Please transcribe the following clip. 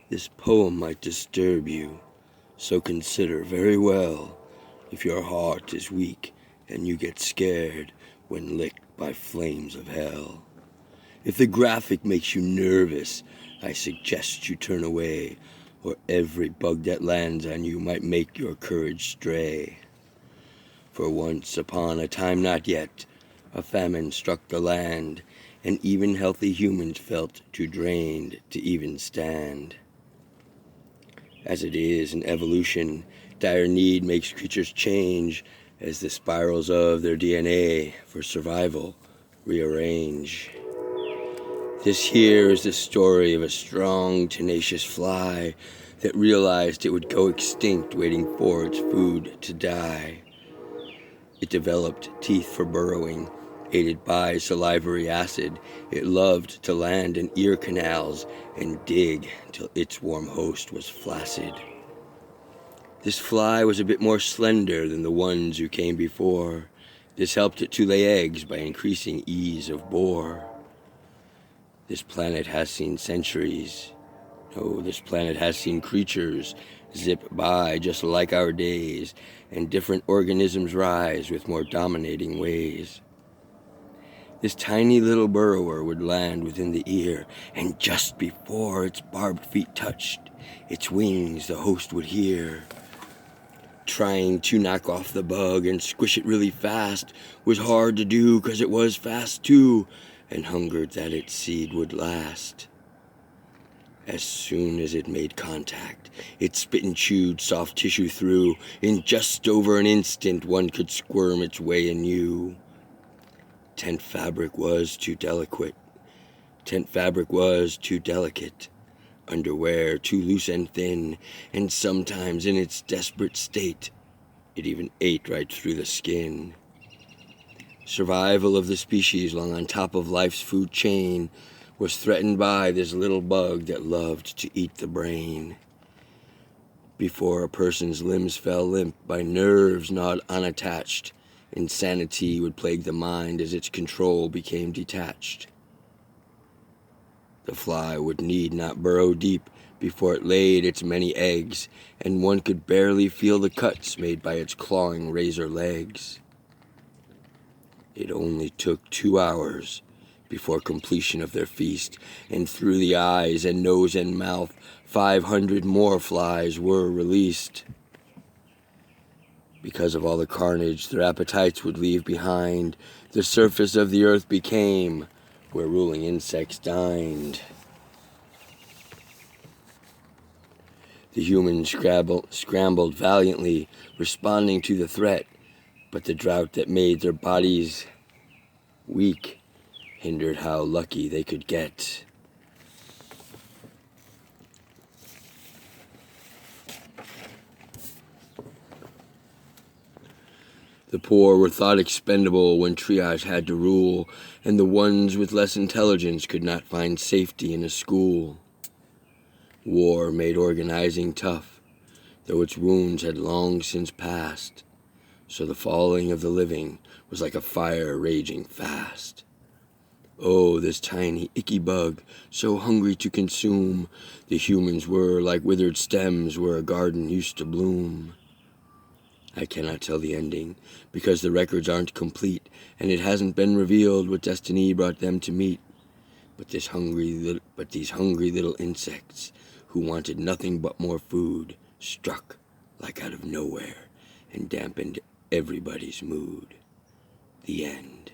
This poem might disturb you, so consider very well if your heart is weak and you get scared when licked by flames of hell. If the graphic makes you nervous, I suggest you turn away, or every bug that lands on you might make your courage stray. For once upon a time not yet, a famine struck the land, and even healthy humans felt too drained to even stand. As it is in evolution, dire need makes creatures change as the spirals of their DNA for survival rearrange. This here is the story of a strong, tenacious fly that realized it would go extinct waiting for its food to die. It developed teeth for burrowing, aided by salivary acid. It loved to land in ear canals and dig till its warm host was flaccid. This fly was a bit more slender than the ones who came before. This helped it to lay eggs by increasing ease of bore. This planet has seen centuries. No, this planet has seen creatures zip by just like our days, and different organisms rise with more dominating ways. This tiny little burrower would land within the ear, and just before its barbed feet touched its wings, the host would hear. Trying to knock off the bug and squish it really fast was hard to do, 'cause it was fast too, and hungered that its seed would last. As soon as it made contact, it spit and chewed soft tissue through. In just over an instant, one could squirm its way in you. Tent fabric was too delicate. Underwear too loose and thin, and sometimes in its desperate state, it even ate right through the skin. Survival of the species long on top of life's food chain was threatened by this little bug that loved to eat the brain. Before a person's limbs fell limp by nerves gnawed unattached, insanity would plague the mind as its control became detached. The fly would need not burrow deep before it laid its many eggs, and one could barely feel the cuts made by its clawing razor legs. It only took 2 hours before completion of their feast, and through the eyes and nose and mouth 500 more flies were released. Because of all the carnage their appetites would leave behind, the surface of the earth became where ruling insects dined. The humans scrambled valiantly, responding to the threat, but the drought that made their bodies weak hindered how lucky they could get. The poor were thought expendable when triage had to rule, and the ones with less intelligence could not find safety in a school. War made organizing tough, though its wounds had long since passed, so the falling of the living was like a fire raging fast. Oh, this tiny, icky bug, so hungry to consume, the humans were like withered stems where a garden used to bloom. I cannot tell the ending, because the records aren't complete, and it hasn't been revealed what destiny brought them to meet. But these hungry little insects, who wanted nothing but more food, struck like out of nowhere and dampened everybody's mood. The end.